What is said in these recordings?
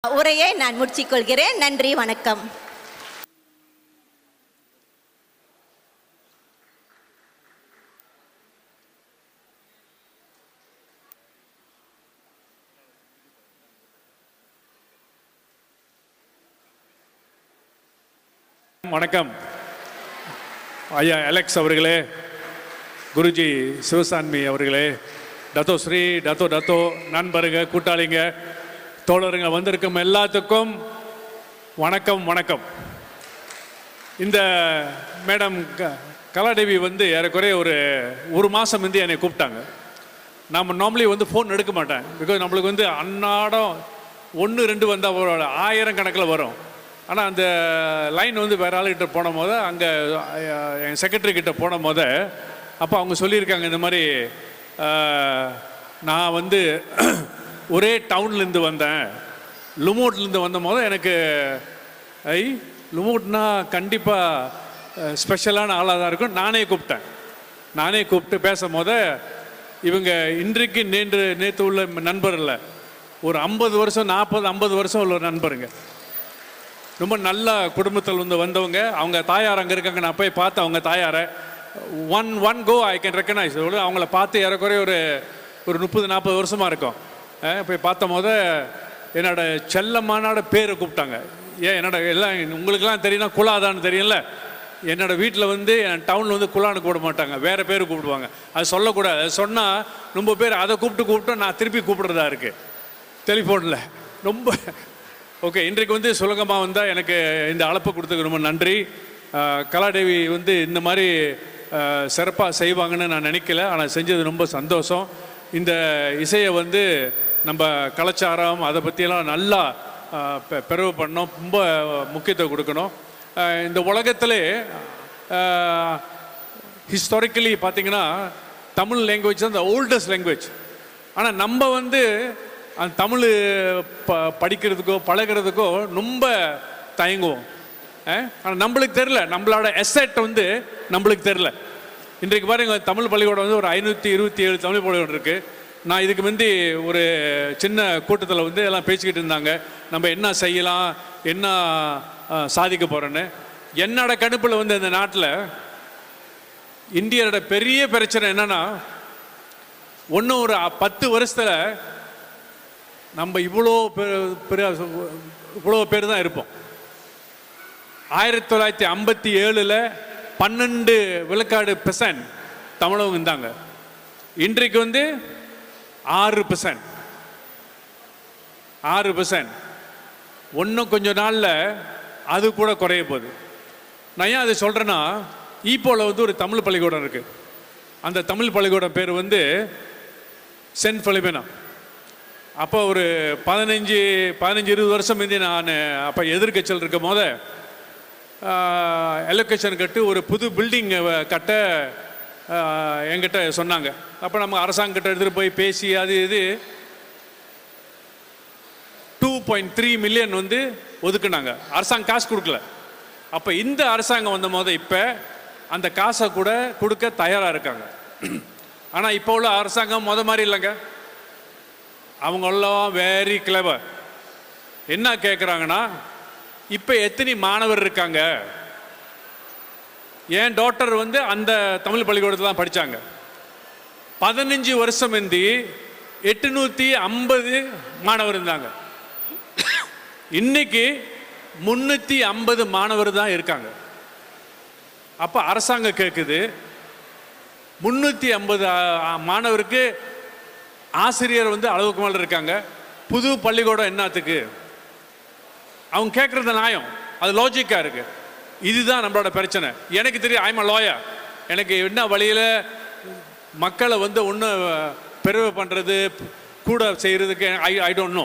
உரையை நான் முடிச்சிக்கொள்கிறேன். நன்றி, வணக்கம். வணக்கம் ஐயா அலெக்ஸ் அவர்களே, குருஜி சிவசாமி அவர்களே, டத்தோ ஸ்ரீ டத்தோ நண்பருங்க, கூட்டாளிங்க, தோழருங்க, வந்திருக்கும் எல்லாத்துக்கும் வணக்கம். வணக்கம். இந்த மேடம் கலாதேவி ஏறக்குறைய ஒரு மாதம் என்னை கூப்பிட்டாங்க. நம்ம நார்மலி ஃபோன் எடுக்க மாட்டேன். பிகாஸ் நம்மளுக்கு அன்னாடம் 1-2 வந்தால் 1000 கணக்கில் வரும். ஆனால் அந்த லைன் வேறு ஆளுகிட்ட போன போது, அங்கே என் செக்ரட்டரி கிட்ட போன போது, அப்போ அவங்க சொல்லியிருக்காங்க, இந்த மாதிரி நான் ஒரே டவுன்லேருந்து வந்தேன், லுமோட்லேருந்து வந்த போது எனக்கு லுமோட்னா கண்டிப்பாக ஸ்பெஷலான ஆளாக தான் இருக்கும். நானே கூப்பிட்டு பேசும் போது, இவங்க இன்றைக்கு நேற்று உள்ள நண்பர் இல்லை, ஒரு 50 வருஷம் 40-50 வருஷம் உள்ள நண்பருங்க. ரொம்ப நல்ல குடும்பத்தில் வந்தவங்க. அவங்க தாயார் அங்கே இருக்காங்க. நான் போய் பார்த்து அவங்க தாயாரை one go I can recognise. அவங்கள பார்த்து ஏறக்குறைய ஒரு 30-40 வருஷமாக இருக்கும். போய் பார்த்த போது என்னோட செல்லம்மானோட பேரை கூப்பிட்டாங்க. என்னோட எல்லாம் உங்களுக்கெல்லாம் தெரியும்னா குலாதான்னு தெரியும்ல. என்னோட வீட்டில் என் டவுனில் குலான்னு கூப்பிட மாட்டாங்க, வேறு பேர் கூப்பிடுவாங்க. அது சொல்லக்கூடாது. அது சொன்னால் ரொம்ப பேர் அதை கூப்பிட்டு நான் திருப்பி கூப்பிடுறதா இருக்குது டெலிஃபோனில். ரொம்ப ஓகே. இன்றைக்கு சுலகமாக வந்தால் எனக்கு இந்த அழைப்பு கொடுத்ததுக்கு ரொம்ப நன்றி. கலாதேவி இந்த மாதிரி சிறப்பாக செய்வாங்கன்னு நான் நினைக்கல, ஆனால் செஞ்சது ரொம்ப சந்தோஷம். இந்த இசையை நம்ம கலாச்சாரம் அதை பற்றியெல்லாம் நல்லா பெருவு பண்ணோம், ரொம்ப முக்கியத்துவம் கொடுக்கணும். இந்த உலகத்திலே ஹிஸ்டாரிக்கலி பார்த்திங்கன்னா தமிழ் லாங்குவேஜ் தான் ஓல்டஸ்ட் லாங்குவேஜ். ஆனால் நம்ம அந்த தமிழ் படிக்கிறதுக்கோ பழகிறதுக்கோ ரொம்ப தயங்குவோம். ஆனால் நம்மளுக்கு தெரில, நம்மளோட எசெட் நம்மளுக்கு தெரில. இன்றைக்கு பாருங்க, தமிழ் பள்ளிக்கூடம் ஒரு 527 தமிழ் பள்ளிக்கூடம் இருக்குது. நான் இதுக்கு முந்தி ஒரு சின்ன கூட்டத்தில் எல்லாம் பேசிக்கிட்டு இருந்தாங்க, நம்ம என்ன செய்யலாம், என்ன சாதிக்க போகிறோன்னு. என்னோட கணிப்பில் இந்த நாட்டில் இந்தியோட பெரிய பிரச்சனை என்னன்னா, ஒன்றும் ஒரு 10 வருஷத்தில் நம்ம இவ்வளோ பேர் தான் இருப்போம். 1957 12 விழுக்காடு % தமிழகம் இருந்தாங்க. இன்றைக்கு 6%. இன்னும் கொஞ்ச நாளில் அது கூட குறைய போகுது. நான் ஏன் அதை சொல்கிறேன்னா, ஈப்போவில் ஒரு தமிழ் பள்ளிக்கூடம் இருக்குது. அந்த தமிழ் பள்ளிக்கூடம் பேர் சென்ட் பிலிமினா. அப்போ ஒரு 15-20 வருஷம் நான் அப்போ எதிர்கட்சியில் இருக்கும் போது எலோகேஷன் கட்டு ஒரு புது பில்டிங் கட்ட என்கிட்ட சொன்னாங்க. அப்போ நம்ம அரசாங்கக்கிட்ட எடுத்துகிட்டு போய் பேசி அது இது 2.3 மில்லியன் ஒதுக்குனாங்க. அரசாங்கம் காசு கொடுக்கல. அப்போ இந்த அரசாங்கம் வந்த போது இப்போ அந்த காசை கூட கொடுக்க தயாராக இருக்காங்க. ஆனால் இப்போ உள்ள அரசாங்கம் மாதிரி இல்லைங்க. அவங்கெல்லாம் வெரி கிளவர். என்ன கேட்குறாங்கன்னா, இப்போ எத்தனை மாணவர் இருக்காங்க? என் டாக்டர் அந்த தமிழ் பள்ளிக்கூடத்தில் தான் படித்தாங்க. 15 வருஷம் 850 மாணவர் இருந்தாங்க. இன்னைக்கு 350 மாணவர் தான் இருக்காங்க. அப்போ அரசாங்கம் கேட்குது, 350 மாணவருக்கு ஆசிரியர் அளவுக்கு மேலே இருக்காங்க, புது பள்ளிக்கூடம் என்னத்துக்கு? அவங்க கேட்குறது நியாயம், அது லாஜிக்காக இருக்கு. இதுதான் நம்மளோட பிரச்சனை. எனக்கு தெரியும், ஐம் அ லாயர். எனக்கு என்ன வழியில் மக்களை ஒன்று பெருவை பண்ணுறது கூட செய்கிறதுக்கு ஐ டோன்ட் நோ.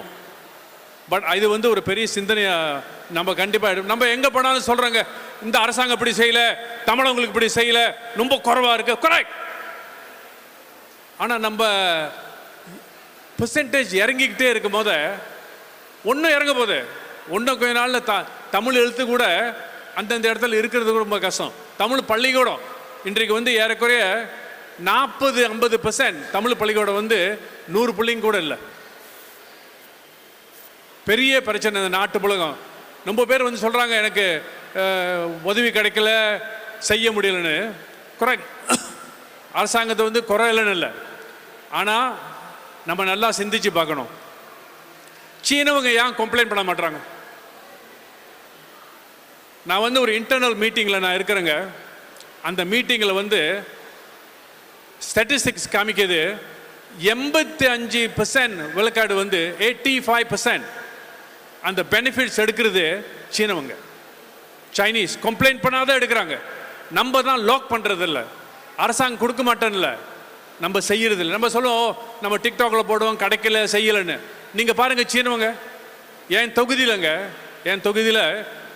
பட் இது ஒரு பெரிய சிந்தனையாக நம்ம கண்டிப்பாக நம்ம எங்கே போனாலும் சொல்கிறாங்க, இந்த அரசாங்கம் இப்படி செய்யலை, தமிழங்களுக்கு இப்படி செய்யலை, ரொம்ப குறைவாக இருக்கு. கரெக்ட். ஆனால் நம்ம பெர்சன்டேஜ் இறங்கிக்கிட்டே இருக்கும் போது ஒன்றும் இறங்க போகுது. ஒன்றும் கொஞ்ச நாளில் தமிழ் எழுத்து கூட அந்தந்த இடத்துல இருக்கிறது ரொம்ப கஷ்டம். தமிழ் பள்ளிக்கூடம் இன்றைக்கு ஏறக்குறைய 40-50% தமிழ் பள்ளிக்கூடம் 100 பிள்ளைங்க கூட இல்லை. பெரிய பிரச்சனை இந்த நாட்டு புலகம். ரொம்ப பேர் வந்து சொல்கிறாங்க எனக்கு உதவி கிடைக்கல, செய்ய முடியலன்னு. குறை அரசாங்கத்தை வந்து குறை இல்லைன்னு இல்லை. ஆனால் நம்ம நல்லா சிந்திச்சு பார்க்கணும். சீனவங்க ஏன் கம்ப்ளைண்ட் பண்ண மாட்டாங்க? நான் வந்து ஒரு இன்டர்னல் மீட்டிங்கில் நான் இருக்கிறேங்க. அந்த மீட்டிங்கில் வந்து ஸ்டாட்டிஸ்டிக்ஸ் காமிக்குது 85% விழுக்காடு வந்து 85% அந்த பெனிஃபிட்ஸ் எடுக்கிறது சீனவங்க. சைனீஸ் கம்ப்ளைண்ட் பண்ணாதான் எடுக்கிறாங்க. நம்ம தான் லாக் பண்ணுறது இல்லை. அரசாங்கம் கொடுக்க மாட்டேன்ல, நம்ம செய்யறது இல்லை. நம்ம சொல்லுவோம் நம்ம டிக்டாக்ல போடுவோம் கிடைக்கல செய்யலைன்னு. நீங்கள் பாருங்கள் சீனவங்க. என் தொகுதியிலங்க, என் தொகுதியில்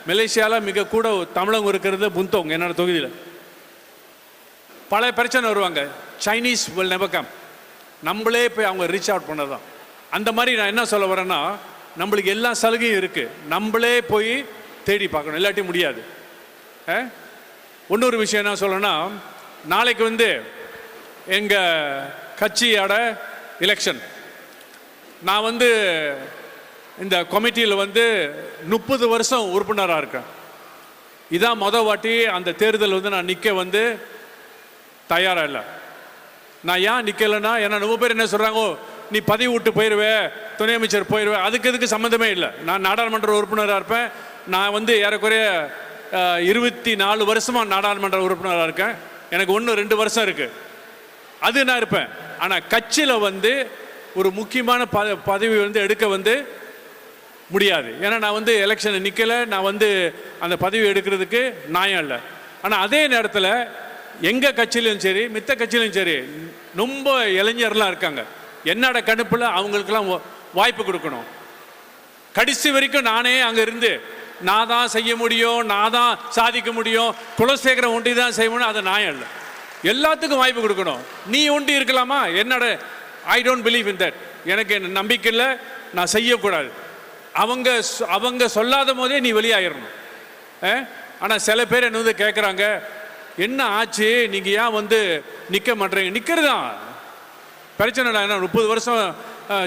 மலேசியாவில் மிக கூட தமிழங்க இருக்கிறது புந்தோங்க. என்னோட தொகுதியில் பல பிரச்சனை வருவாங்க. Chinese will never come. நம்மளே போய் அவங்க ரீச் அவுட் பண்ணதான். அந்த மாதிரி நான் என்ன சொல்ல வரேன்னா, நம்மளுக்கு எல்லா சலுகையும் இருக்குது, நம்மளே போய் தேடி பார்க்கணும், இல்லாட்டி முடியாது. இன்னொரு விஷயம் என்ன சொல்லணும்னா, நாளைக்கு வந்து எங்கள் கட்சியோட எலெக்ஷன். நான் வந்து இந்த கமிட்டியில் வந்து 30 வருஷம் உறுப்பினராக இருக்கேன். இதான் மொதல் வாட்டி அந்த தேர்தல் வந்து நான் நிற்க வந்து தயாராக இல்லை. நான் ஏன் நிற்கலைன்னா, ஏன்னா ரொம்ப பேர் என்ன சொல்கிறாங்க, நீ பதவி விட்டு போயிடுவே, துணை அமைச்சர் போயிடுவேன். அதுக்கு இதுக்கு சம்மந்தமே இல்லை. நான் நாடாளுமன்ற உறுப்பினராக இருப்பேன். நான் வந்து ஏறக்குறைய 24 வருஷமாக நாடாளுமன்ற உறுப்பினராக இருக்கேன். எனக்கு 1-2 வருஷம் இருக்குது, அது நான் இருப்பேன். ஆனால் கட்சியில் வந்து ஒரு முக்கியமான பதவி வந்து எடுக்க வந்து முடியாது. ஏன்னா நான் வந்து எலெக்ஷனை நிற்கலை, நான் வந்து அந்த பதவி எடுக்கிறதுக்கு நியாயம் இல்லை. ஆனால் அதே நேரத்தில் எங்கள் கட்சியிலும் சரி மித்த கட்சியிலும் சரி ரொம்ப இளைஞர்லாம் இருக்காங்க. என்னோட கணிப்பில் அவங்களுக்கெல்லாம் வாய்ப்பு கொடுக்கணும். கடைசி வரைக்கும் நானே அங்கே இருந்து நான் தான் செய்ய முடியும், நான் தான் சாதிக்க முடியும், குலசேகரம் ஒண்டி தான் செய்யணும், அது நியாயம் இல்லை. எல்லாத்துக்கும் வாய்ப்பு கொடுக்கணும். நீ ஒண்டி இருக்கலாமா? என்னோட I don't believe in that. எனக்கு நம்பிக்கை இல்லை, நான் செய்யக்கூடாது. அவங்க சொல்லாத போதே நீ வெளியாகிடணும். ஆனால் சில பேர் என்ன வந்து கேட்குறாங்க, என்ன ஆச்சு நீங்கள் ஏன் வந்து நிற்க மாட்டேறீங்க? நிற்கிறது தான் பிரச்சனை இல்லை. ஏன்னா 30 வருஷம்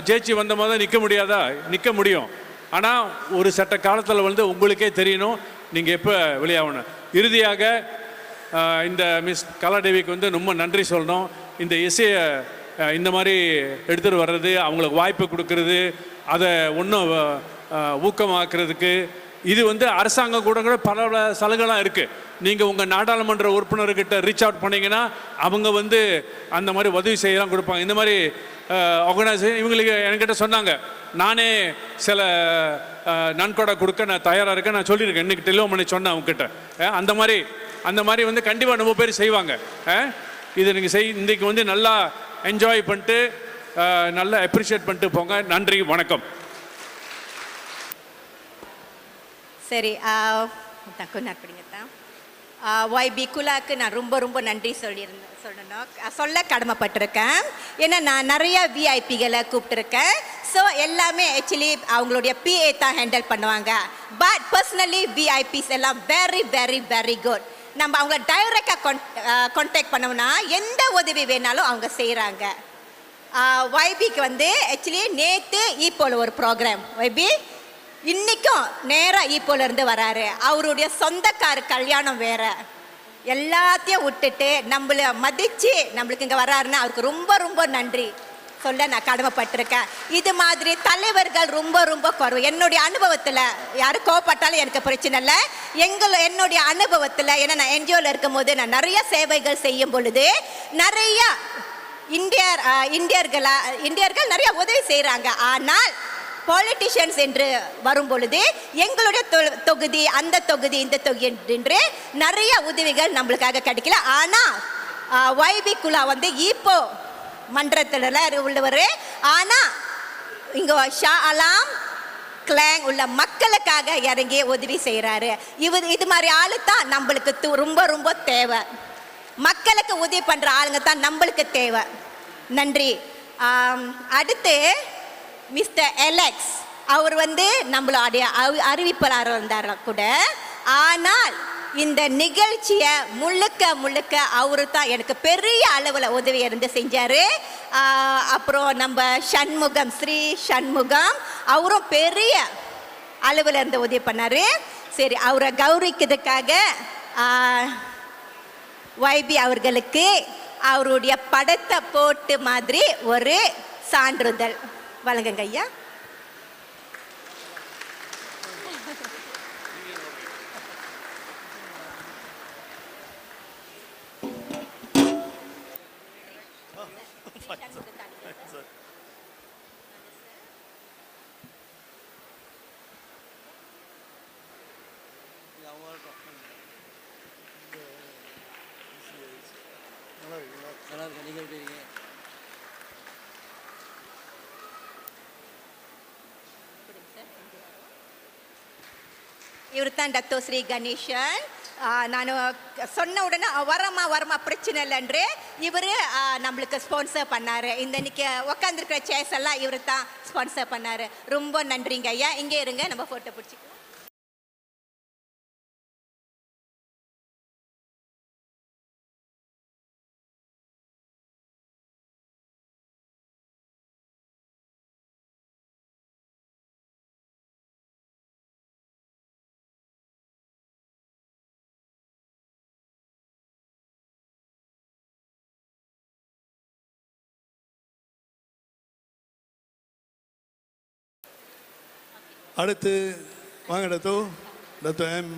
ஜெயிச்சு வந்த மாதிரி தான் நிற்க முடியாதா? நிற்க முடியும். ஆனால் ஒரு சட்ட காலத்தில் வந்து உங்களுக்கே தெரியணும் நீங்கள் எப்போ வெளியாகணும். இறுதியாக இந்த மிஸ் கலாதேவிக்கு வந்து ரொம்ப நன்றி சொல்லணும். இந்த இசையை இந்த மாதிரி எடுத்துகிட்டு வர்றது, அவங்களுக்கு வாய்ப்பு கொடுக்கறது, அதை இன்னும் ஊக்கமாக்குறதுக்கு இது வந்து அரசாங்கம் கூட பல சலுகைலாம் இருக்குது. நீங்கள் உங்கள் நாடாளுமன்ற உறுப்பினர்கிட்ட ரீச் அவுட் பண்ணிங்கன்னா அவங்க வந்து அந்த மாதிரி உதவி செய்யலாம் கொடுப்பாங்க. இந்த மாதிரி ஆர்கனைசேஷன் இவங்களுக்கு என்கிட்ட சொன்னாங்க. நானே சில நன்கொடை கொடுக்க நான் தயாராக இருக்கேன். நான் சொல்லியிருக்கேன், இன்றைக்கி டெலிஃபோன் பண்ணி சொன்னேன் அவங்ககிட்ட. அந்த மாதிரி வந்து கண்டிப்பாக ரொம்ப பேர் செய்வாங்க. இதை நீங்கள் இன்றைக்கி வந்து நல்லா என்ஜாய் பண்ணிட்டு நல்லா அப்ரிஷியேட் பண்ணிட்டு போங்க. நன்றி, வணக்கம். சரி, ஒய்பி குலாக்கு நான் ரொம்ப ரொம்ப நன்றி சொல்ல கடமைப்பட்டிருக்கேன். ஏன்னா நான் நிறைய விஐபிகளை கூப்பிட்டுருக்கேன். ஸோ எல்லாமே ஆக்சுவலி அவங்களுடைய பிஏ தான் ஹேண்டில் பண்ணுவாங்க. பட் பர்சனலி விஐபிஸ் எல்லாம் வெரி வெரி வெரி குட். நம்ம அவங்க டைரெக்டாக கான்டாக்ட் பண்ணோம்னா எந்த உதவி வேணாலும் அவங்க செய்கிறாங்க. ஒய்பிக்கு வந்து ஆக்சுவலி நேற்று இப்போல ஒரு ப்ரோக்ராம், ஒய்பி இன்னைக்கும் நேராக ஈப்போல இருந்து வராரு. அவருடைய சொந்தக்கார கல்யாணம் வேற. எல்லாத்தையும் விட்டுட்டு நம்மளை மதித்து நம்மளுக்கு இங்கே வராருன்னா அவருக்கு ரொம்ப ரொம்ப நன்றி சொல்ல நான் கடமைப்பட்டிருக்கேன். இது மாதிரி தலைவர்கள் ரொம்ப ரொம்ப குறைவு. என்னுடைய அனுபவத்தில் யாரும் கோவப்பட்டாலும் எனக்கு பிரச்சனை இல்லை. என்னுடைய அனுபவத்தில், ஏன்னா நான் என்ஜிஓவில் இருக்கும் போது நான் நிறைய சேவைகள் செய்யும் பொழுது நிறைய இந்தியர்கள் நிறைய உதவி செய்கிறாங்க. ஆனால் பாலிட்டிஷியன்ஸ் என்று வரும் பொழுது எங்களுடைய தொகுதி, அந்த தொகுதி, இந்த தொகுதி என்று நிறைய உதவிகள் நம்மளுக்காக கிடைக்கல. ஆனால் ஒய்பி குலா வந்து இப்போ மன்றத்தில் உள்ளவர். ஆனால் இங்கே ஷா அலாம் கிளாங் உள்ள மக்களுக்காக இறங்கி உதவி செய்கிறாரு. இது மாதிரி ஆளு தான் நம்மளுக்கு ரொம்ப ரொம்ப தேவை. மக்களுக்கு உதவி பண்ணுற ஆளுங்க தான் நம்மளுக்கு தேவை. நன்றி. அடுத்து மிஸ்டர் எலெக்ஸ், அவர் வந்து நம்மளுடைய அறிவிப்பாளர் இருந்தார் கூட. ஆனால் இந்த நிகழ்ச்சியை முழுக்க முழுக்க அவரு தான் எனக்கு பெரிய அளவில் உதவி இருந்து செஞ்சார். அப்புறம் நம்ம சண்முகம், ஸ்ரீ சண்முகம், அவரும் பெரிய அளவில் இருந்து உதவி பண்ணார். சரி, அவரை கௌரவிக்கிறதுக்காக YB அவர்களுக்கு அவருடைய படத்தை போட்டு மாதிரி ஒரு சான்றிதழ் வழங்குங்க ஐயா. இவர் தான் டத்தோ ஸ்ரீ கணேசன். நான் சொன்ன உடனே வரமா பிரச்சனை இல்லைன்று இவர் நம்மளுக்கு ஸ்பான்சர் பண்ணார். இந்த இன்னைக்கு உட்காந்துருக்கிற சேர்ஸ் எல்லாம் இவர் தான் ஸ்பான்சர் பண்ணார். ரொம்ப நன்றிங்க ஐயா. இங்கே இருங்க, நம்ம ஃபோட்டோ பிடிச்சிக்கலாம். அடுத்து வாங்க Dato M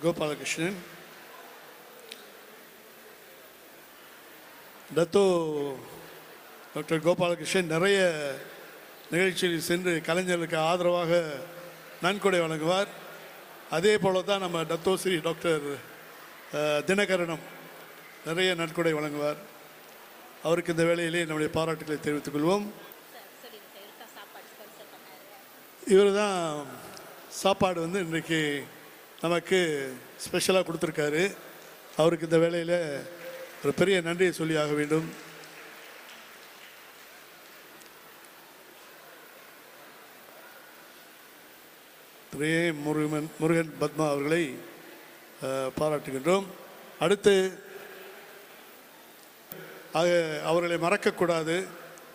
Gopalakrishnan. Dato doctor Gopalakrishnan நிறைய நிகழ்ச்சியில் சென்று கலைஞர்களுக்கு ஆதரவாக நன்கொடை வழங்குவார். அதே போல தான் நம்ம டத்தோ ஸ்ரீ டாக்டர் தினகரனும் நிறைய நன்கொடை வழங்குவார். அவருக்கு இந்த வேளையிலே நம்முடைய பாராட்டுகளை தெரிவித்துக் கொள்வோம். இவர் தான் சாப்பாடு இன்றைக்கு நமக்கு ஸ்பெஷலாக கொடுத்துருக்காரு. அவருக்கு இந்த வேளையில் ஒரு பெரிய நன்றியை சொல்லி ஆக வேண்டும். முருகன் பத்மா அவர்களை பாராட்டுகின்றோம். அடுத்து அவர்களை மறக்கக்கூடாது,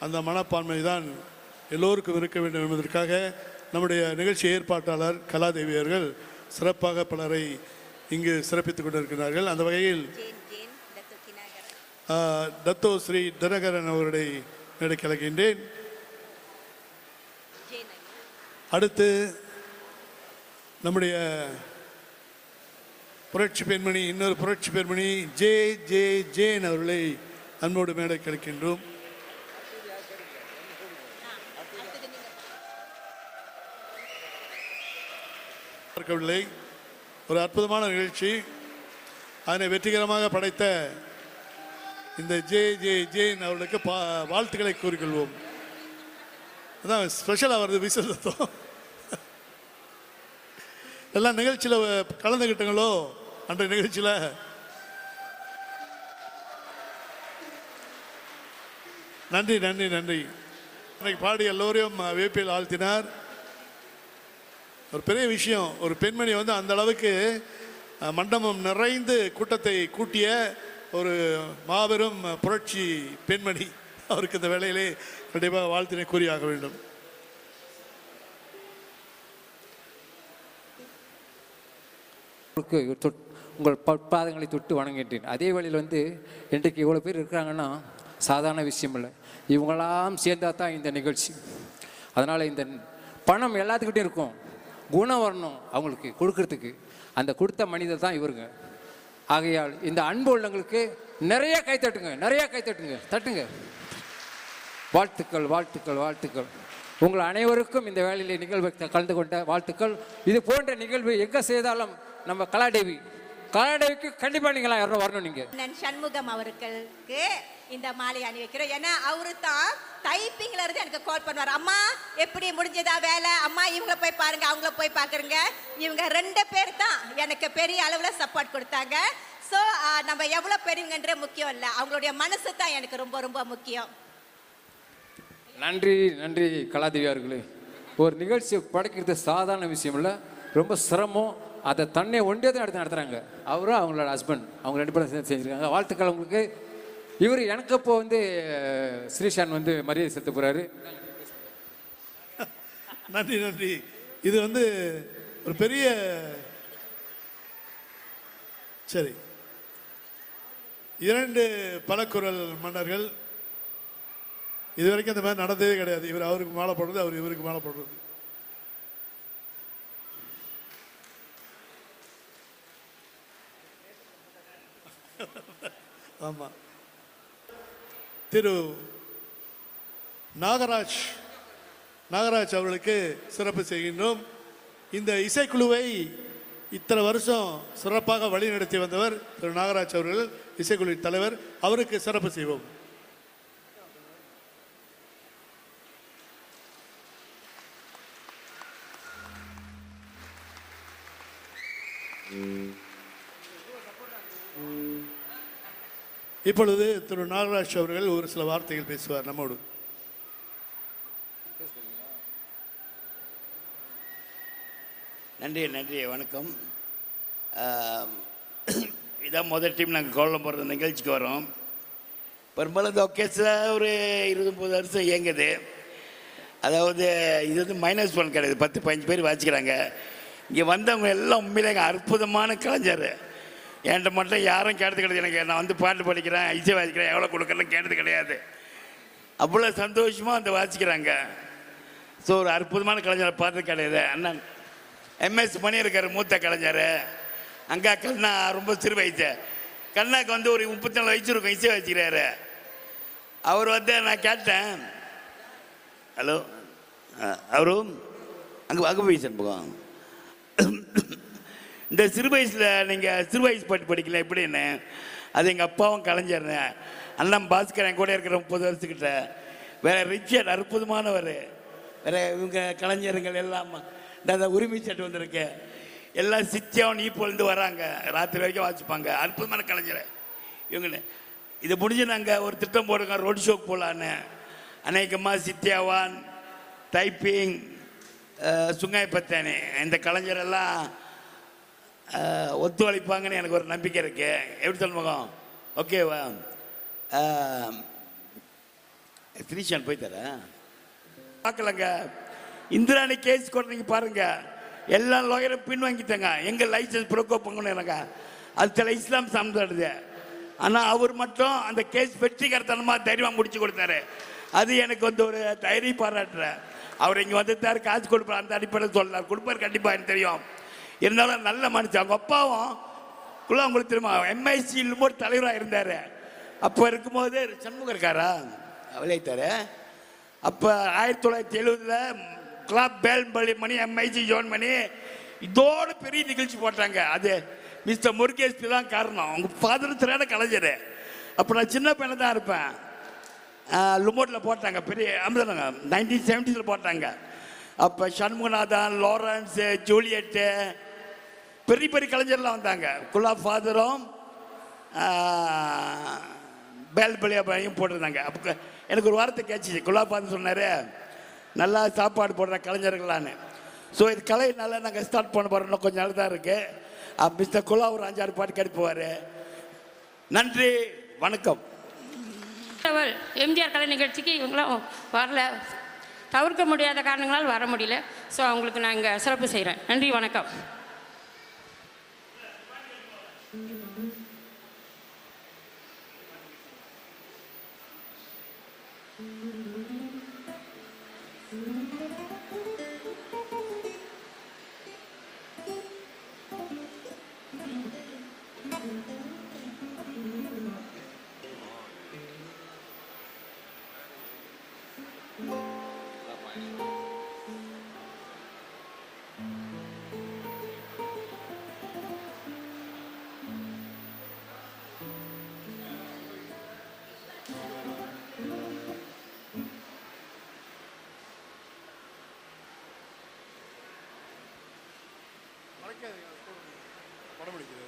அந்த மனப்பான்மை தான் எல்லோருக்கும் இருக்க வேண்டும் என்பதற்காக நம்முடைய நிகழ்ச்சி ஏற்பாட்டாளர் கலாதேவி அவர்கள் சிறப்பாக பலரை இங்கு சிறப்பித்துக் கொண்டிருக்கிறார்கள். அந்த வகையில் டத்தோ ஸ்ரீ தினகரன் அவருடைய மேடைக்கு அழைக்கின்றேன். அடுத்து நம்முடைய புரட்சி பெண்மணி, இன்னொரு புரட்சி பெண்மணி ஜேன் அவர்களை அன்போடு மேடைக்கு அழைக்கின்றோம். ஒரு அற்புதமான நிகழ்ச்சி, அதனை வெற்றிகரமாக படைத்த இந்த ஜேன் அவர்களுக்கு வாழ்த்துக்களை கூறிக்கொள்வோம். அதான் ஸ்பெஷலாக வருது விசேஷம். எல்லாம் நிகழ்ச்சியில் கலந்துக்கிட்டங்களோ அன்றைய நிகழ்ச்சியில்? நன்றி நன்றி நன்றி. இன்னைக்கு பாடி எல்லோரையும் வேப்பில் ஆழ்த்தினார். ஒரு பெரிய விஷயம், ஒரு பெண்மணி அந்த அளவுக்கு மண்டபம் நிறைந்து கூட்டத்தை கூட்டிய ஒரு மாபெரும் புரட்சி பெண்மணி. அவருக்கு இந்த வேளையிலே கண்டிப்பாக வாழ்த்தினை கூறியாக வேண்டும். உங்கள் பாதங்களை தொட்டு வணங்கின்றேன். அதே வழியில் இன்றைக்கு இவ்வளோ பேர் இருக்கிறாங்கன்னா சாதாரண விஷயம் இல்லை. இவங்களாம் சேர்ந்தா தான் இந்த நிகழ்ச்சி. அதனால் இந்த பணம் எல்லாத்துக்கிட்டையும் இருக்கும், குணம் வரணும் அவங்களுக்கு கொடுக்கறதுக்கு. அந்த கொடுத்த மனிதர் தான் இவருங்க. ஆகையால் இந்த அன்பு உள்ளங்களுக்கு நிறைய கைத்தட்டுங்க, நிறைய கைத்தட்டுங்க, தட்டுங்க. வாழ்த்துக்கள் வாழ்த்துக்கள் வாழ்த்துக்கள். உங்கள் அனைவருக்கும் இந்த வேலையிலே நிகழ்வை கலந்து கொண்ட வாழ்த்துக்கள். இது போன்ற நிகழ்வு எங்கே செய்தாலும் நம்ம கலாதேவிக்கு கண்டிப்பாக நீங்களா யாரும் வரணும். நீங்கள் சண்முகம் அவர்களுக்கு இந்த மாலை அணி வைக்கிறோம். ஏன்னா அவரு தான் டைப்பிங்ல இருந்து எனக்கு கால் பண்ணுவார். அம்மா எப்படி முடிஞ்சதா வேலை, அம்மா இவங்கள போய் பாருங்க, அவங்கள போய் பாக்குறங்க. இவங்க 2 பேர் தான் எனக்கு பெரிய அளவில் சப்போர்ட் கொடுத்தாங்க. ஸோ நம்ம எவ்வளோ பெரியவங்கன்ற முக்கியம் இல்லை, அவங்களுடைய மனசு தான் எனக்கு ரொம்ப ரொம்ப முக்கியம். நன்றி நன்றி கலாதேவி அவர்களே. ஒரு நிகழ்ச்சியை படைக்கிறது சாதாரண விஷயம் இல்லை, ரொம்ப சிரமம். அதை தன்னை ஒண்டியதை எடுத்து நடத்துகிறாங்க. அவரும் அவங்களோட ஹஸ்பண்ட், அவங்க 2 பேரும் சேர்ந்து செஞ்சுருக்காங்க. வாழ்த்துக்கள் உங்களுக்கு. இவர் எனக்கு இப்போ வந்து ஸ்ரீஷான் வந்து மரியாதை செலுத்த போகிறாரு. நன்றி நன்றி. இது வந்து ஒரு பெரிய சரி 2 பலக்குரல் மன்னர்கள். இதுவரைக்கும் இந்த மாதிரி நடந்ததே கிடையாது. இவர் அவருக்கு மாலை போடுறது, அவர் இவருக்கு மாலை போடுறது. ஆமாம். திரு நாகராஜ் அவர்களுக்கு சிறப்பு செய்கின்றோம். இந்த இசைக்குழுவை இத்தனை வருஷம் சிறப்பாக வழிநடத்தி வந்தவர் திரு நாகராஜ் அவர்கள், இசைக்குழுவின் தலைவர். அவருக்கு சிறப்பு செய்வோம். இப்பொழுது திரு நாகராஜ் அவர்கள் ஒரு சில வார்த்தைகள் பேசுவார் நம்மோடு. நன்றி வணக்கம். இதான் முதல் டைம் நாங்கள் கோலம் போடுற நிகழ்ச்சிக்கு வரோம். பெரும்பாலும் இந்த ஒகேஸில் ஒரு 20-30 வருஷம் இயங்குது. அதாவது இது வந்து -1 கிடையாது, 10-15 பேர் வாசிக்கிறாங்க. இங்கே வந்தவங்க எல்லாம் உண்மையிலே அற்புதமான கலைஞர். என்கிட்ட மட்டும் யாரும் கேட்டது கிடையாது. எனக்கு நான் வந்து பாட்டு படிக்கிறேன், இசை வாசிக்கிறேன், எவ்வளோ கொடுக்கறேன்னு கேட்டது கிடையாது. அவ்வளோ சந்தோஷமாக அந்த வாசிக்கிறாங்க. ஸோ ஒரு அற்புதமான கலைஞரை பார்த்தது கிடையாது. அண்ணன் MS மணி இருக்கார், மூத்த கலைஞர். அங்கே கண்ணா ரொம்ப சிறு வயசு. கண்ணாக்கு வந்து ஒரு 34 வயசு இருக்கும், இசை வச்சுக்கிறாரு. அவர் வந்து நான் கேட்டேன், ஹலோ அவரும் அங்கே போய் போகும். இந்த சிறு வயசில் நீங்கள் சிறு வயசு பாட்டு படிக்கல எப்படின்னு. அது எங்கள் அப்பாவும் கலைஞர்னு. அண்ணன் பாஸ்கர் என் கூட இருக்கிற 30 வருஷத்துக்கிட்ட. வேற ரிச்சர்ட் அற்புதமானவர். வேற இவங்க கலைஞர்கள் எல்லாம் இந்த உரிமை சட்டு வந்திருக்கு. எல்லாம் சித்தியாவும் ஈப்போலேருந்து வராங்க, ராத்திரி வரைக்கும் வாசிப்பாங்க. அற்புதமான கலைஞர் இவங்க. இதை முடிஞ்சு நாங்கள் ஒரு திட்டம் போடுங்க, ரோட் ஷோக்கு போகலான்னு. அநேகமாக சித்தியாவான், டைப்பிங், சுங்காய் பத்தானி இந்த கலைஞரெல்லாம் ஒத்துழைப்பாங்கன்னு எனக்கு ஒரு நம்பிக்கை இருக்கு. எப்படி சொல்லுவோம்? ஓகேவா? ஸ்ரீஷான் போய் தர பார்க்கலங்க. இந்திராணி கேஸ் கூட நீங்கள் பாருங்க, எல்லா லாயரும் பின் வாங்கிட்டாங்க. எங்கள் லைசன்ஸ் ப்ரோக்கோ பண்ணணும் எனக்கு. அது சில இஸ்லாம் சார்ந்தது. ஆனால் அவர் மட்டும் அந்த கேஸ் வெற்றிகரத்தனமாக தைரியமாக முடிச்சு கொடுத்தாரு. அது எனக்கு வந்து ஒரு தைரியம் பாராட்டுறேன். அவர் இங்கே வந்துட்டார், காசு கொடுப்பார், அந்த அடிப்படையில் சொல்லலாம், கொடுப்பார் கண்டிப்பாக எனக்கு தெரியும். இருந்தாலும் நல்ல மனுஷன். அவங்க அப்பாவும் குள்ள உங்களுக்கு தெரியுமா, MIC ஒரு தலைவராக இருந்தார். அப்போ இருக்கும்போது சண்முகம் இருக்காரா விளைத்தார். அப்போ 1970 கிளாப் பேல் மணி MIC ஜோன் பண்ணி இதோட பெரிய நிகழ்ச்சி போட்டாங்க. அது மிஸ்டர் முருகேஷ் தான் காரணம். அவங்க ஃபாதர் திரையான கலைஞர். அப்போ நான் சின்ன பையனை தான் இருப்பேன். லுமோட்டில் போட்டாங்க, பெரிய 1970s போட்டாங்க. அப்போ சண்முகநாதன், லாரன்ஸு, ஜூலியட்டு, பெரிய பெரிய கலைஞர்லாம் வந்தாங்க. குலா ஃபாதரும் பேல்பலியாபையும் போட்டிருந்தாங்க. அப்போ எனக்கு ஒரு வார்த்தை கேட்டுச்சு. குலா ஃபாதர் சொன்னார், நல்லா சாப்பாடு போடுற கலைஞர்களான்னு. ஸோ இது கலை நல்லா நாங்கள் ஸ்டார்ட் பண்ண போகிறோம். கொஞ்சம் நாள் தான் இருக்குது. மிஸ்டர் குலா ஒரு 5-6 பாட்டு கிடைப்புவார். நன்றி, வணக்கம். எம்ஜிஆர் கலை நிகழ்ச்சிக்கு இவங்களாம் வரல, தவிர்க்க முடியாத காரணங்களால் வர முடியல. ஸோ அவங்களுக்கு நான் இங்கே சிறப்பு செய்கிறேன். நன்றி, வணக்கம். படம் பிடிக்கிறது.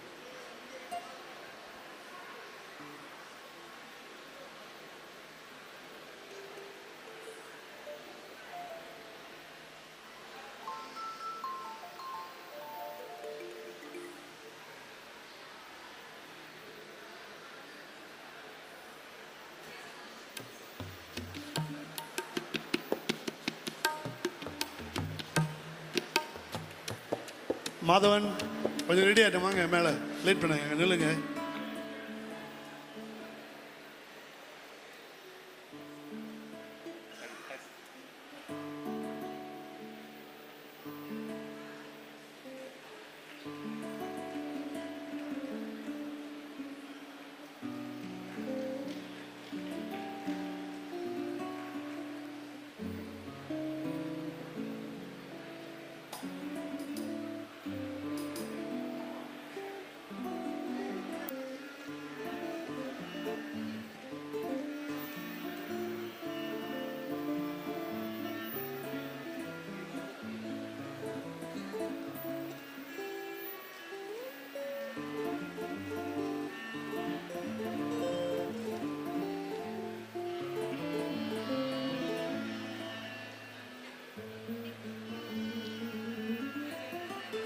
மாதவன் கொஞ்சம் ரெடி ஆகிட்டு வாங்க, மேலே லேட் பண்ணாங்க, நில்லுங்க.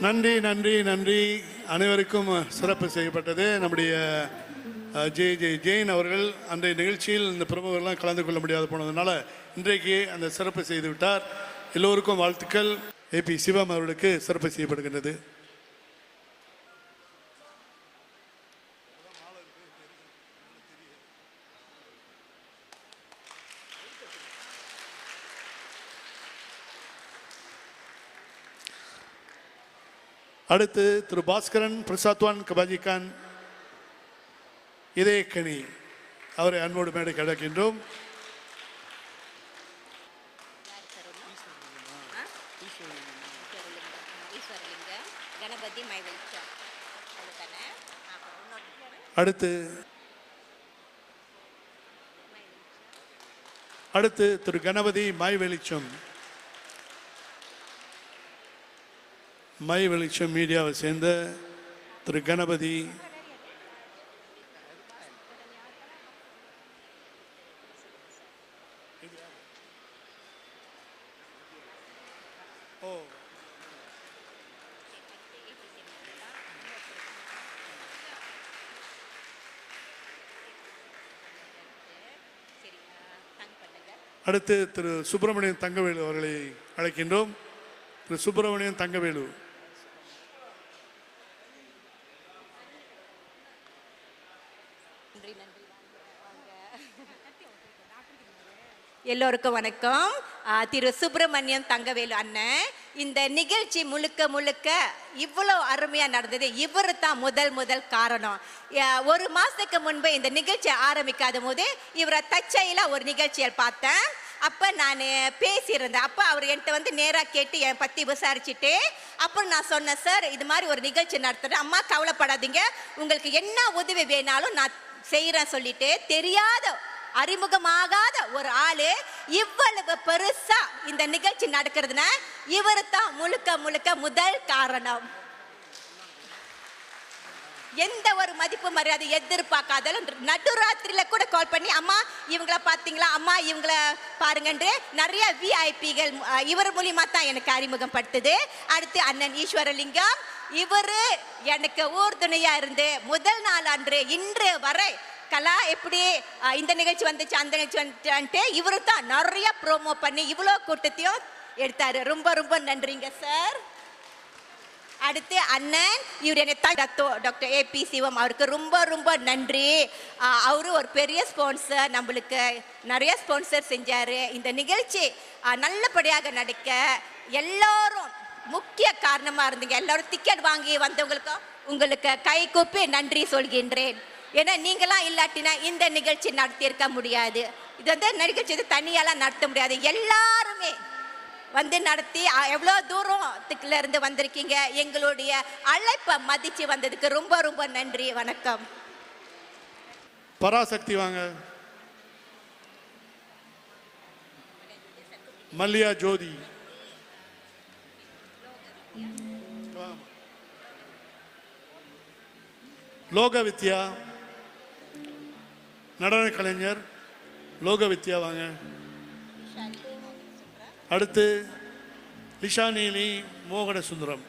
நன்றி நன்றி நன்றி. அனைவருக்கும் சிறப்பு செய்யப்பட்டது. நம்முடைய ஜெயின் அவர்கள் அன்றைய நிகழ்ச்சியில் இந்த பிரமுகர்கள்லாம் கலந்து கொள்ள முடியாது போனதுனால இன்றைக்கு அந்த சிறப்பு செய்து விட்டார். எல்லோருக்கும் வாழ்த்துக்கள். ஏபி சிவம் அவர்களுக்கு சிறப்பு செய்யப்படுகின்றது. அடுத்து திரு பாஸ்கரன் பிரசாத்வான் கபாஜிகான் இதயக்கணி அவரை அன்போடு மேடைக்கு அழைக்கின்றோம். அடுத்து திரு கணபதி மாய் வெளிச்சம் மீடியாவை சேர்ந்த திரு கணபதி. அடுத்து திரு சுப்பிரமணியன் தங்கவேலு அவர்களை அழைக்கின்றோம். திரு சுப்பிரமணியன் தங்கவேலு. எல்லோருக்கும் வணக்கம். திரு சுப்பிரமணியம் தங்கவேலு அண்ணன், இந்த நிகழ்ச்சி முழுக்க இவ்வளோ அருமையாக நடந்தது இவர் தான் முதல் காரணம். ஒரு மாதத்துக்கு முன்பு இந்த நிகழ்ச்சி ஆரம்பிக்காத போது இவரை தச்சையில் ஒரு நிகழ்ச்சியை பார்த்தேன். அப்போ நான் பேசியிருந்தேன். அப்போ அவர் என்கிட்ட வந்து நேராக கேட்டு என் பற்றி விசாரிச்சுட்டு அப்புறம் நான் சொன்னேன், சார் இது மாதிரி ஒரு நிகழ்ச்சி நடத்துகிறேன், அம்மா கவலைப்படாதீங்க, உங்களுக்கு என்ன உதவி வேணாலும் நான் செய்கிறேன் சொல்லிட்டு தெரியாத அறிமுகமாகாத ஒரு ஆளு இவ்வளவு பெருசா இந்த நிகழ்ச்சி நடக்கிறதுனா இவர் தான் முழுக்க முதல் காரணம். எந்த ஒரு மதிப்பு மரியாதை எதிர்பார்க்காத நடுராத்திரியில கூட கால் பண்ணி அம்மா இவங்கள பாத்தீங்களா, அம்மா இவங்கள பாருங்கன்று நிறைய விஐபிகள் இவர் மூலியமா தான் எனக்கு அறிமுகம் படுத்துது. அடுத்து அண்ணன் ஈஸ்வரலிங்கம், இவரு எனக்கு ஊர்துணையா இருந்து முதல் நாள் அன்று இன்று வரை கலா எப்படி இந்த நிகழ்ச்சி வந்துச்சு அந்த நிகழ்ச்சி வந்துட்டு இவரு தான் நிறைய ப்ரோமோ பண்ணி இவ்வளோ கூட்டத்தையும் எடுத்தாரு. ரொம்ப நன்றிங்க சார். அடுத்து அண்ணன் இவர் என்னை டாக்டர் ஏபி சிவம், அவருக்கு ரொம்ப நன்றி. அவரு ஒரு பெரிய ஸ்பான்சர், நம்மளுக்கு நிறைய ஸ்பான்சர் செஞ்சாரு. இந்த நிகழ்ச்சி நல்லபடியாக நடக்க எல்லாரும் முக்கிய காரணமா இருந்தீங்க. எல்லாரும் டிக்கெட் வாங்கி வந்தவங்களுக்கும் உங்களுக்கு கை கூப்பி நன்றி சொல்கின்றேன். ஏன்னா நீங்களாம் இல்லாட்டினா இந்த நிகழ்ச்சி நடத்தியிருக்க முடியாது. இது வந்து நிகழ்ச்சி தனியாலாம் நடத்த முடியாது. எல்லாருமே வந்து நடத்தி எவ்வளோ தூரத்துக்குள்ள இருந்து வந்திருக்கீங்க. எங்களுடைய அழைப்பை மதிச்சு வந்ததுக்கு ரொம்ப நன்றி. வணக்கம். பராசக்தி வாங்க. மல்லியா ஜோதி, லோக வித்யா நடன கலைஞர் லோக வித்யா வாங்க. அடுத்து லிஷானேலி மோகன சுந்தரம்.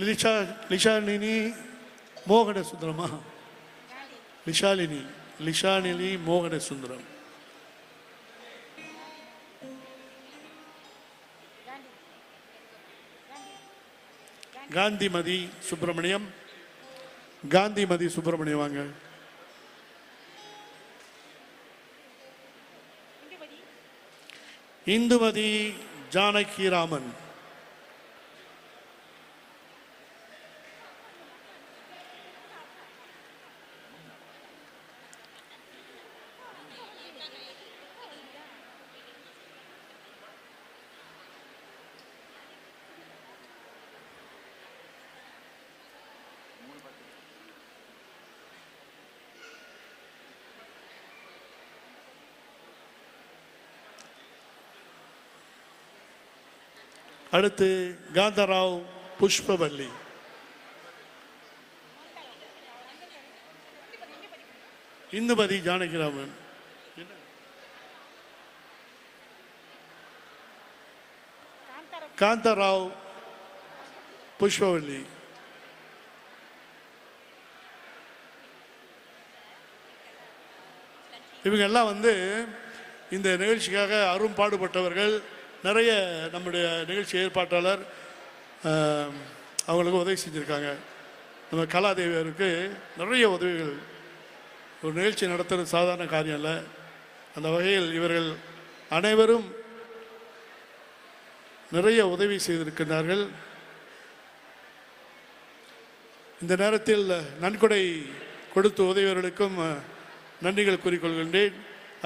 லிஷாலினி மோகன சுந்தரமா? லிஷாலினி மோகன சுந்தரம். காந்திமதி சுப்பிரமணியம் வாங்க. இந்துமதி ஜானகிராமன். அடுத்து காந்தராவ் புஷ்பவல்லி. இந்துமதி ஜானகிராமன். காந்தராவ் புஷ்பவல்லி. இவங்க எல்லாம் இந்த நிகழ்ச்சிக்காக அரும்பாடுபட்டவர்கள். நிறைய நம்முடைய நிகழ்ச்சி ஏற்பாட்டாளர் அவங்களுக்கு உதவி செஞ்சுருக்காங்க. நம்ம கலாதேவியருக்கு நிறைய உதவிகள். ஒரு நிகழ்ச்சி நடத்துறது சாதாரண காரியம் இல்லை. அந்த வகையில் இவர்கள் அனைவரும் நிறைய உதவி செய்திருக்கிறார்கள். இந்த நேரத்தில் நன்கொடை கொடுத்து உதவியவர்களுக்கும் நன்றிகள் கூறிக்கொள்கின்றேன்.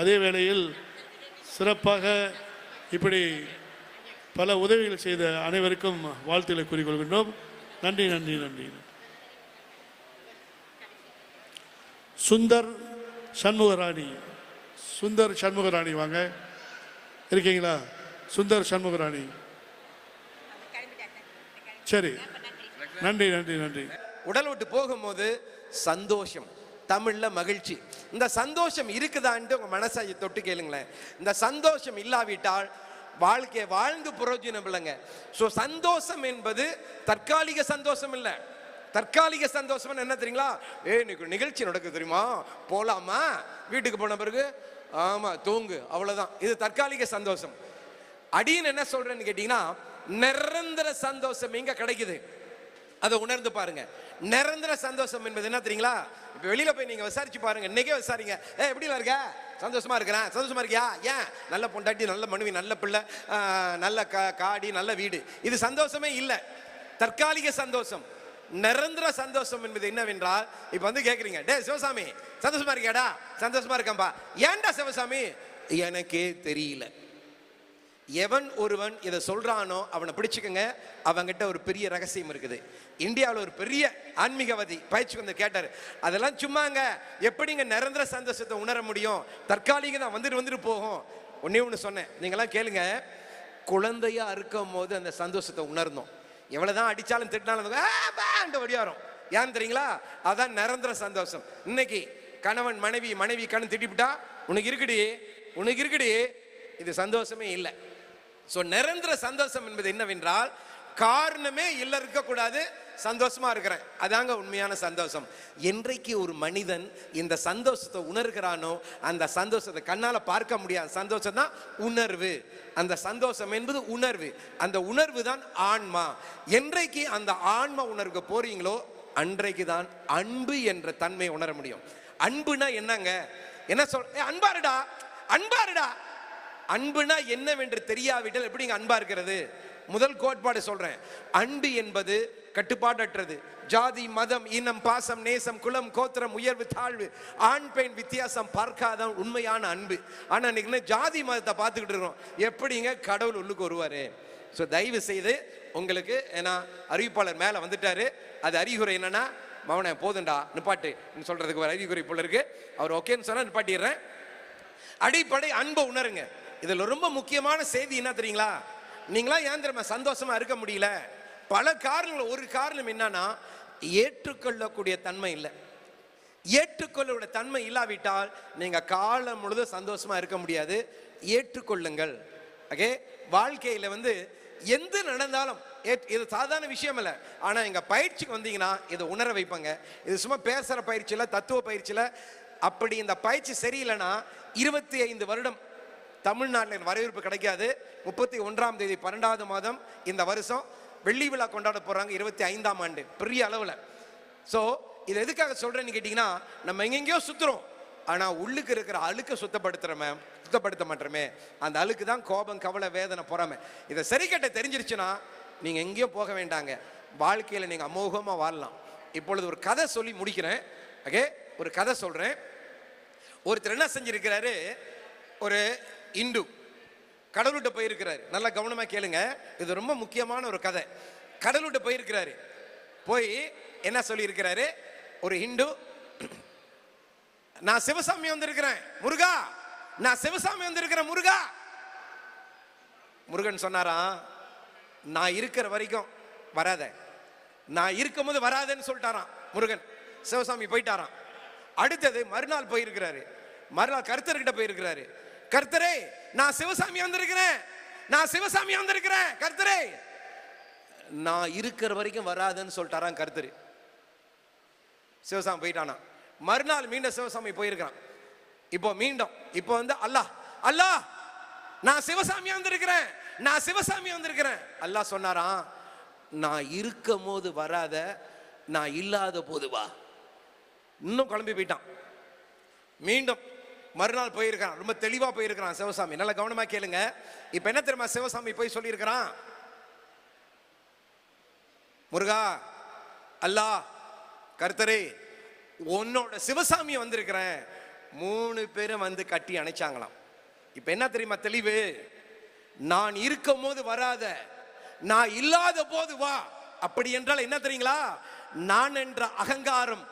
அதே வேளையில் சிறப்பாக இப்படி பல உதவிகள் செய்த அனைவருக்கும் வாழ்த்துக்களை கூறிக்கொள்கின்றோம். நன்றி நன்றி நன்றி. சுந்தர் சண்முகராணி வாங்க. இருக்கீங்களா? சுந்தர் சண்முகராணி. சரி, நன்றி நன்றி நன்றி. உடல் விட்டு போகும்போது சந்தோஷம், தமிழ்ல மகிழ்ச்சி. இந்த சந்தோஷம் இருக்குதான்ட்டு உங்க மனசாட்சி தொட்டு கேளுங்களேன். இந்த சந்தோஷம் இல்லாவிட்டால் வாழ்க்கையை வாழ்ந்து பிரயோஜனம் இல்லைங்க. ஸோ சந்தோஷம் என்பது தற்காலிக சந்தோஷம் இல்லை. தற்காலிக சந்தோஷம் என்ன தெரியுங்களா? இன்னைக்கு நிகழ்ச்சி நடக்குது தெரியுமா, போலாமா, வீட்டுக்கு போன பிறகு ஆமா தூங்கு, அவ்வளவுதான். இது தற்காலிக சந்தோஷம். அடின்னு என்ன சொல்றேன்னு கேட்டீங்கன்னா, நிரந்தர சந்தோஷம் எங்க கிடைக்குது அதை உணர்ந்து பாருங்க. நிரந்தர சந்தோஷம் என்பது என்ன தெரியுங்களா? இப்ப வெளியில போய் நீங்க விசாரிச்சு பாருங்க. இன்னைக்கே விசாரிங்க, எப்படிலாம் இருக்க? சந்தோஷமா இருக்கிறேன். சந்தோஷமா இருக்கியா? ஏன்? நல்ல பொண்டாட்டி, நல்ல மனைவி, நல்ல பிள்ளை, நல்ல காடி, நல்ல வீடு. இது சந்தோஷமே இல்லை, தற்காலிக சந்தோஷம். நிரந்தர சந்தோஷம் என்பது என்னவென்றால், இப்ப கேக்குறீங்க, டே சிவசாமி சந்தோஷமா இருக்கியாடா? சந்தோஷமா இருக்கம்பா. ஏன்டா சிவசாமி? எனக்கே தெரியல. எவன் ஒருவன் இதை சொல்றானோ அவனை பிடிச்சுக்கங்க. அவங்கிட்ட ஒரு பெரிய ரகசியம் இருக்குது. இந்தியாவில் ஒரு பெரிய ஆன்மீகவாதி பயிற்சி கேட்டாரு, அதெல்லாம் சும்மாங்க, எப்படிங்க நிரந்தர சந்தோஷத்தை உணர முடியும்? தற்காலிக தான், வந்துட்டு போகும். ஒண்ணு சொன்னேன், நீங்களாம் கேளுங்க. குழந்தையா இருக்கும் போது அந்த சந்தோஷத்தை உணர்ந்தோம். எவ்வளவுதான் அடிச்சாலும் திட்டினாலும் வடியாரும். ஏன்னு தெரியுங்களா? அதான் நிரந்தர சந்தோஷம். இன்னைக்கு கணவன் மனைவி கண்ணு திட்டிவிட்டா உனக்கு இருக்குடி, இது சந்தோஷமே இல்லை. சோ நிரந்தர சந்தோஷம் என்பது என்னவென்றால், காரணமே இல்லை, இருக்கக்கூடாது, சந்தோஷமா இருக்கிறேன், அதாங்க உண்மையான சந்தோஷம். என்றைக்கு ஒரு மனிதன் இந்த சந்தோஷத்தை உணர்கிறானோ, அந்த சந்தோஷத்தை கண்ணால பார்க்க முடியாத சந்தோஷம் தான் உணர்வு. அந்த சந்தோஷம் என்பது உணர்வு. அந்த உணர்வு தான் ஆன்மா. என்றைக்கு அந்த ஆன்மா உணர்வுக்கு போறீங்களோ, அன்றைக்கு தான் அன்பு என்ற தன்மையை உணர முடியும். அன்புனா என்னங்க? என்ன சொல்? அன்பாருடா. அன்புனா என்னவென்று தெரியாவிட்டால் எப்படிங்க அன்பா இருக்கிறது? முதல் கோட்பாடு சொல்றேன். அன்பு என்பது கட்டுப்பாடற்றது. ஜாதி, மதம், இனம், பாசம், நேசம், குலம், கோத்திரம், உயர்வு, தாழ்வு, ஆண் பெண் வித்தியாசம் பார்க்காத உண்மையான அன்பு. ஆனா இன்னைக்கு ஜாதி மதத்தை பார்த்துக்கிட்டு இருக்கோம். எப்படிங்க கடவுள் உள்ளுக்கு வருவாரு? ஸோ தயவு செய்து உங்களுக்கு, ஏன்னா அறிவிப்பாளர் மேல வந்துட்டாரு, அது அறிகுறை என்னன்னா, மவனை போதுண்டா நிப்பாட்டு சொல்றதுக்கு ஒரு அறிகுறி போல இருக்கு. அவர் ஓகேன்னு சொன்னா நிப்பாட்டிடுறேன். அடிப்படை அன்பை உணருங்க. இதுல ரொம்ப முக்கியமான செய்தி என்ன தெரியுங்களா? நீங்களா ஏன் தெரியுமா சந்தோஷமா இருக்க முடியல? பல காரணங்கள். ஒரு காரணம் என்னன்னா, ஏற்றுக்கொள்ளக்கூடிய தன்மை இல்லை. ஏற்றுக்கொள்ள தன்மை இல்லாவிட்டால் நீங்க காலம் முழுதும் சந்தோஷமா இருக்க முடியாது. ஏற்றுக்கொள்ளுங்கள். ஓகே, வாழ்க்கையில எந்த நடந்தாலும் இது சாதாரண விஷயம் இல்லை. ஆனா எங்க பயிற்சிக்கு வந்தீங்கன்னா இதை உணர வைப்பாங்க. இது சும்மா பேசுற பயிற்சியில, தத்துவ பயிற்சியில. அப்படி இந்த பயிற்சி சரியில்லைன்னா 25 வருடம் தமிழ்நாட்டில் வரவேற்பு கிடைக்காது. 31ஆம் தேதி 12வது மாதம் இந்த வருஷம் வெள்ளி விழா கொண்டாட போறாங்க, 25ஆம் ஆண்டு, பெரிய அளவில். ஸோ இது எதுக்காக சொல்றேன்னு கேட்டீங்கன்னா, நம்ம எங்கெங்கயோ சுத்துறோம், ஆனா உள்ளுக்கு இருக்கிற அழுக்க சுத்தப்படுத்த மாட்டோமே. அந்த அழுக்கு தான் கோபம், கவலை, வேதனை, பொறாமை. இதை சரி கட்ட தெரிஞ்சிருச்சுன்னா நீங்க எங்கேயும் போக வேண்டாங்க, வாழ்க்கையில நீங்க அமோகமா வாழலாம். இப்பொழுது ஒரு கதை சொல்லி முடிக்கிறேன். ஓகே, ஒரு கதை சொல்றேன். ஒருத்தர் என்ன செஞ்சிருக்கிறாரு, ஒரு இந்து கடவுள்கிட்ட போயிருக்கிறாரு. நல்லா கவனமா கேளுங்க, இது ரொம்ப முக்கியமான ஒரு கதை. கடவுள்கிட்ட போயிருக்கிறாரு. போய் என்ன சொல்லி இருக்கிறாரு, ஒரு இந்து, நான் சிவசாமி வந்திருக்கிறேன் முருகா, நான் சிவசாமி வந்திருக்கிறேன் முருகா. முருகன் சொன்னாராம், நான் இருக்கிற வரைக்கும் வராத, நான் இருக்கும் போது வராதன்னு சொல்லிட்டாராம் முருகன். சிவசாமி போயிட்டாராம். அடுத்தது மறுநாள் போயிருக்கிறாரு. மறுநாள் கர்த்தர்கிட்ட போயிருக்கிறாரு. கர்த்தரே, நான் சிவசாமி வந்திருக்கிறேன், நான் சிவசாமி வந்திருக்கிறேன் கர்த்தரே. நான் இருக்கிற வரைக்கும் வராதுன்னு சொல்லிட்டாராம் கர்த்தர். சிவசாமி போயிட்டானா. மறுநாள் மீண்டும் சிவசாமி போயிருக்கிறான். இப்போ வந்து அல்லாஹ், அல்லாஹ் நான் சிவசாமி வந்திருக்கிறேன், நான் சிவசாமி வந்திருக்கிறேன். அல்லாஹ் சொன்னாராம், நான் இருக்கும் போது வராத, நான் இல்லாத போது வா. இன்னும் குழம்பி போயிட்டான். மீண்டும் மறுநாள் போயிருக்கிறான். ரொம்ப தெளிவா போயிருக்கிறான் சிவசாமி. நல்ல கவனமா கேளுங்க. இப்ப என்ன தெரியுமா சிவசாமி போய் சொல்லியிருக்கிறான், முருகா, அல்லாஹ், கர்த்தரே, உன்னோட சிவசாமி வந்திருக்கிறேன். 3 பேரும் வந்து கட்டி அணைச்சாங்களாம். இப்ப என்ன தெரியுமா தெளிவு, நான் இருக்கும் போது வராத, நான் இல்லாத போது வா. அப்படி என்றால் என்ன தெரியுங்களா, நான் என்ற அகங்காரம்,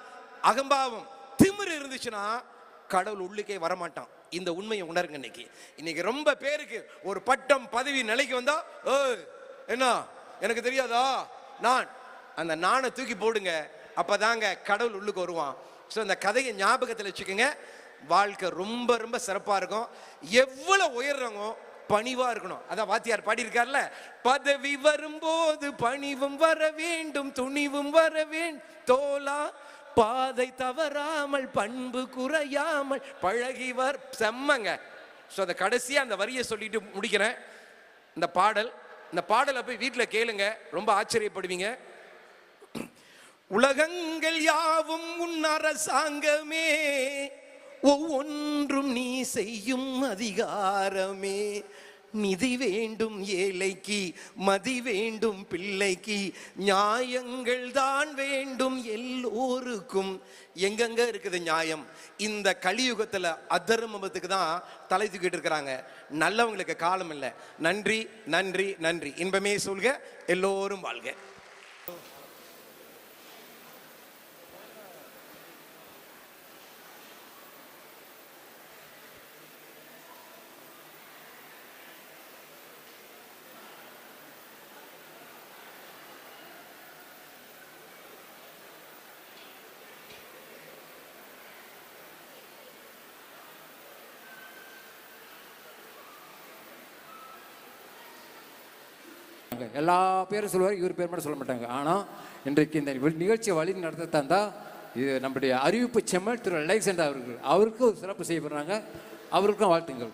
அகம்பாவம், திமிரு இருந்துச்சுன்னா கடவுள் உள்ளுக்கே வரமாட்டான். இந்த உண்மையை உணருங்க. இன்னைக்கு ரொம்ப பேருக்கு ஒரு பட்டம், பதவி, நிலைக்கு வந்தா என்ன எனக்கு தெரியாதா, நான் அந்த நானை தூக்கி போடுங்க, அப்பதாங்க கடவுள் உள்ளுக்கு வருவான். ஸோ இந்த கதையை ஞாபகத்தில் வச்சுக்கோங்க. வாழ்க்கை ரொம்ப ரொம்ப சிறப்பா இருக்கும். எவ்வளவு உயர்றவங்க பணிவா இருக்கணும். அதான் வாத்தியார் பாடியிருக்கார்ல, பதவி வரும்போது பணிவும் வர வேண்டும், துணிவும் வர வேண்டும் தோலா, பாதை தவறாமல் பண்பு குறையாமல் பழகிவர். செம்மங்க. ஸோ அந்த கடைசியா அந்த வரியை சொல்லிட்டு முடிக்கிறேன். இந்த பாடலை போய் வீட்டில் கேளுங்க, ரொம்ப ஆச்சரியப்படுவீங்க. உலகங்கள் யாவும் உன் அரசாங்கமே, ஒவ்வொன்றும் நீ செய்யும் அதிகாரமே, நிதி வேண்டும் ஏழைக்கு, மதி வேண்டும் பிள்ளைக்கு, நியாயங்கள் தான் வேண்டும் எல்லோருக்கும். எங்கெங்க இருக்குது நியாயம்? இந்த கலியுகத்துல அதர்மத்துக்கு தான் தலை தூக்கிட்டு இருக்கிறாங்க. நல்லவங்களுக்கு காலம் இல்லை. நன்றி, நன்றி, நன்றி. இன்பமே சொல்க, எல்லோரும் வாழ்க. எல்லா பேரும் சொல்லுவார், இவர் பேர் மட்டும் சொல்ல மாட்டாங்க. ஆனால் இன்றைக்கு இந்த நிகழ்ச்சியை வழி நடத்த தந்தா இது நம்முடைய அறிவிப்பு செம்மல் திரு அலெக்சாண்டர் அவர்கள், அவருக்கு ஒரு சிறப்பு செய்யப்படுறாங்க. அவருக்கும் வாழ்த்துங்கள்.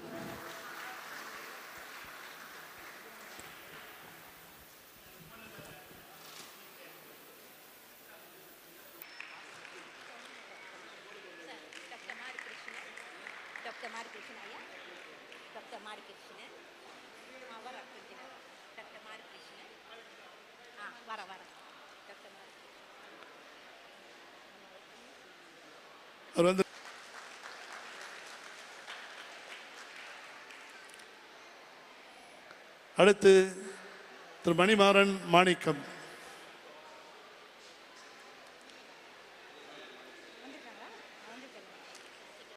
அவர் வந்து அடுத்து திரு மணிமாறன் மாணிக்கம்.